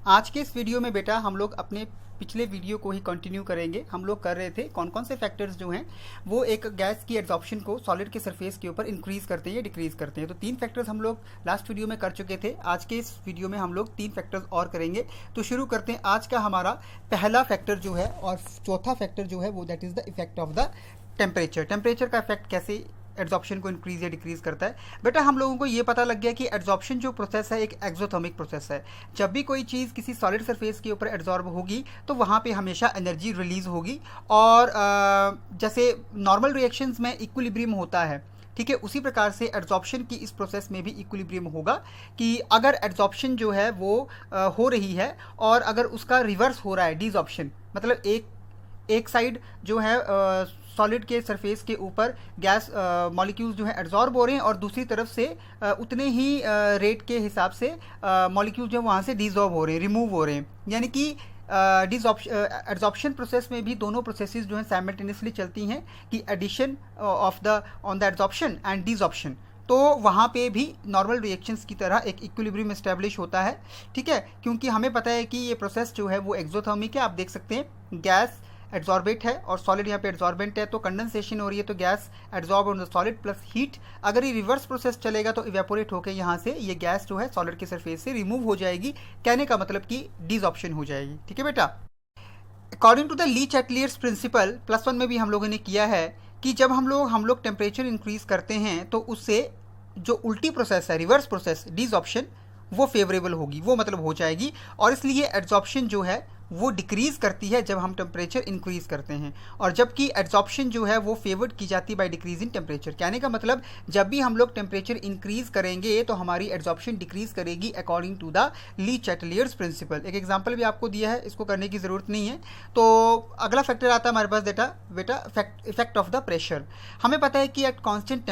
आज के इस वीडियो में बेटा हम लोग अपने पिछले वीडियो को ही कंटिन्यू करेंगे। हम लोग कर रहे थे कौन कौन से फैक्टर्स जो हैं वो एक गैस की एड्सॉर्प्शन को सॉलिड के सरफेस के ऊपर इंक्रीज करते हैं या डिक्रीज करते हैं। तो 3 फैक्टर्स हम लोग लास्ट वीडियो में कर चुके थे। आज के इस वीडियो में हम लोग 3 फैक्टर्स और करेंगे। तो शुरू करते हैं। आज का हमारा पहला फैक्टर जो है और चौथा फैक्टर जो है वो that is the effect of the temperature. Temperature का इफेक्ट कैसे एड्सॉर्प्शन को इंक्रीज या डिक्रीज करता है। बेटा हम लोगों को ये पता लग गया कि एड्सॉर्प्शन जो प्रोसेस है एक एक्सोथर्मिक प्रोसेस है। जब भी कोई चीज़ किसी सॉलिड सरफेस के ऊपर एड्सॉर्ब होगी तो वहाँ पे हमेशा एनर्जी रिलीज होगी और जैसे नॉर्मल रिएक्शंस में इक्विलिब्रियम होता है, ठीक है, उसी प्रकार से एड्सॉर्प्शन की इस प्रोसेस में भी इक्विलिब्रियम होगा कि अगर एड्सॉर्प्शन जो है वो हो रही है और अगर उसका रिवर्स हो रहा है डिसॉर्प्शन, मतलब एक साइड जो है सॉलिड के सरफेस के ऊपर गैस मॉलिक्यूल्स जो है एड्सॉर्ब हो रहे हैं और दूसरी तरफ से उतने ही रेट के हिसाब से मॉलिक्यूल्स जो वहाँ से डिसॉर्ब हो रहे हैं, रिमूव हो रहे हैं। यानी कि एड्सॉर्प्शन प्रोसेस में भी दोनों प्रोसेसेस जो हैं साइमल्टेनियसली चलती हैं कि addition of the on the adsorption and desorption. तो वहाँ पे भी नॉर्मल रिएक्शंस की तरह एक इक्विलिब्रियम एस्टैब्लिश होता है, ठीक है, क्योंकि हमें पता है कि ये प्रोसेस जो है वो एक्सोथर्मिक है। आप देख सकते हैं गैस एड्सॉर्बेट है और सॉलिड यहाँ पे एड्सॉर्बेंट है, तो कंडेंसेशन हो रही है तो gas adsorb on the solid plus heat. अगर ये रिवर्स प्रोसेस चलेगा तो इवेपोरेट होकर यहाँ से ये गैस जो है सॉलिड के सरफेस से रिमूव हो जाएगी। कहने का मतलब कि डिसऑर्प्शन हो जाएगी, ठीक है बेटा। According to the Le Chatelier's principle +1 में भी हम लोगों ने किया है कि जब हम लोग टेम्परेचर इंक्रीज करते हैं तो उससे जो उल्टी प्रोसेस है, रिवर्स प्रोसेस डिसऑर्प्शन, वो फेवरेबल होगी, वो मतलब हो जाएगी। और इसलिए एड्सॉर्प्शन जो है वो डिक्रीज करती है जब हम टेम्परेचर इंक्रीज करते हैं, और जबकि एड्सॉर्प्शन जो है वो फेवर्ड की जाती है बाय डिक्रीज इन टेम्परेचर। कहने का मतलब जब भी हम लोग टेम्परेचर इंक्रीज करेंगे तो हमारी एड्सॉर्प्शन डिक्रीज करेगी according to the Le Chatelier's principle. एक एग्जांपल भी आपको दिया है, इसको करने की ज़रूरत नहीं है। तो अगला फैक्टर आता है हमारे पास बेटा इफेक्ट ऑफ द प्रेशर। हमें पता है कि एट कॉन्स्टेंट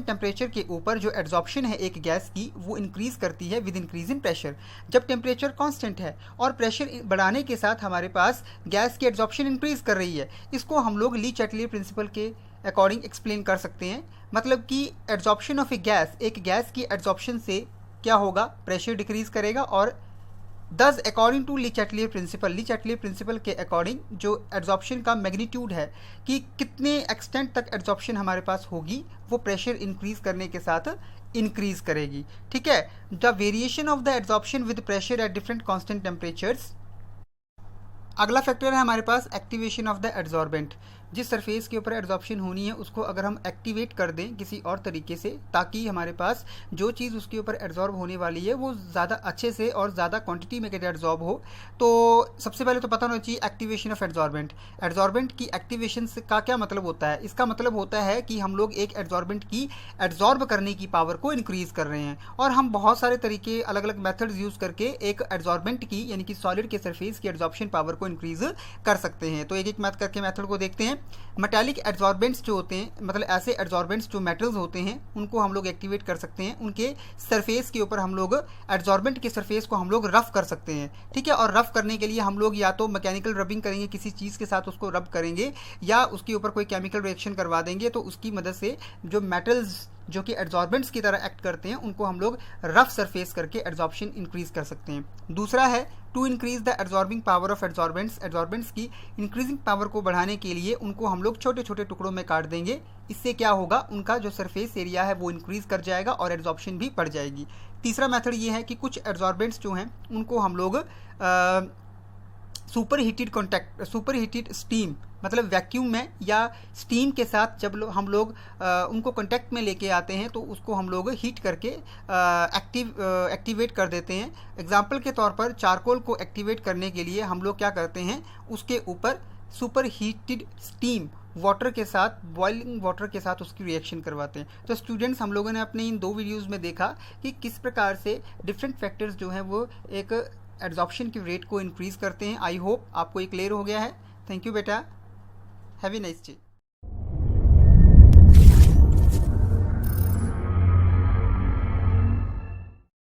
टेम्परेचर के ऊपर जो एड्सॉर्प्शन है एक गैस की वो इंक्रीज करती है विद इंक्रीज इन प्रेशर। जब टेम्परेचर कॉन्स्टेंट है और प्रेशर बढ़ाने के साथ हमारे पास गैस की एड्सॉर्प्शन इंक्रीज कर रही है, इसको हम लोग ली चैटलियर प्रिंसिपल के अकॉर्डिंग एक्सप्लेन कर सकते हैं। मतलब कि एड्सॉर्प्शन ऑफ एक गैस की एड्सॉर्प्शन से क्या होगा, प्रेशर डिक्रीज करेगा और दस according to Le Chatelier principle के अकॉर्डिंग जो एड्सॉर्प्शन का मैग्नीट्यूड है कि कितने एक्सटेंट तक एड्सॉर्प्शन हमारे पास होगी, वो प्रेशर इंक्रीज करने के साथ इंक्रीज करेगी, ठीक है। The variation of the adsorption with pressure at different constant temperatures. अगला फैक्टर है हमारे पास एक्टिवेशन ऑफ द एड्सॉर्बेंट। जिस सरफेस के ऊपर एड्सॉर्प्शन होनी है उसको अगर हम एक्टिवेट कर दें किसी और तरीके से, ताकि हमारे पास जो चीज़ उसके ऊपर एड्सॉर्ब होने वाली है वो ज़्यादा अच्छे से और ज़्यादा क्वांटिटी में एड्सॉर्ब हो, तो सबसे पहले तो पता होना चाहिए एक्टिवेशन ऑफ एड्सॉर्बेंट। एड्सॉर्बेंट की एक्टिवेशन का क्या मतलब होता है? इसका मतलब होता है कि हम लोग एक एड्सॉर्बेंट की एड्सॉर्ब करने की पावर को इंक्रीज़ कर रहे हैं, और हम बहुत सारे तरीके अलग अलग मेथड्स यूज़ करके एक एड्सॉर्बेंट की यानी कि सॉलिड के सरफेस की एड्सॉर्प्शन पावर को इंक्रीज़ कर सकते हैं। तो एक एक मैथ करके मेथड को देखते हैं। मेटालिक एड्सॉर्बेंट्स जो होते हैं, मतलब ऐसे एड्सॉर्बेंट्स जो मेटल्स होते हैं, उनको हम लोग एक्टिवेट कर सकते हैं। उनके सरफेस के ऊपर हम लोग एड्सॉर्बेंट के सरफेस को हम लोग रफ कर सकते हैं, ठीक है। और रफ करने के लिए हम लोग या तो मैकेनिकल रबिंग करेंगे, किसी चीज़ के साथ उसको रब करेंगे, या उसके ऊपर कोई केमिकल रिएक्शन करवा देंगे, तो उसकी मदद से जो मेटल्स जो कि एड्सॉर्बेंट्स की तरह एक्ट करते हैं उनको हम लोग रफ सरफेस करके एड्सॉर्प्शन इंक्रीज कर सकते हैं। दूसरा है to increase the adsorbing power of adsorbents की इंक्रीजिंग पावर को बढ़ाने के लिए उनको हम लोग छोटे छोटे टुकड़ों में काट देंगे। इससे क्या होगा, उनका जो सरफेस एरिया है वो इंक्रीज कर जाएगा और एड्सॉर्प्शन भी बढ़ जाएगी। तीसरा मेथड ये है कि कुछ एड्सॉर्बेंट्स जो हैं उनको हम लोग सुपर हीटेड स्टीम, मतलब वैक्यूम में या स्टीम के साथ जब हम लोग उनको कांटेक्ट में लेके आते हैं तो उसको हम लोग हीट करके एक्टिवेट कर देते हैं। एग्जांपल के तौर पर चारकोल को एक्टिवेट करने के लिए हम लोग क्या करते हैं, उसके ऊपर सुपर हीटेड स्टीम वाटर के साथ, बॉइलिंग वाटर के साथ उसकी रिएक्शन करवाते हैं। तो स्टूडेंट्स, हम लोगों ने अपने इन 2 वीडियोज़ में देखा कि किस प्रकार से डिफरेंट फैक्टर्स जो हैं वो एक एड्सॉर्प्शन की रेट को इंक्रीज़ करते हैं। आई होप आपको ये क्लियर हो गया है। थैंक यू बेटा, हैव ए नाइस डे।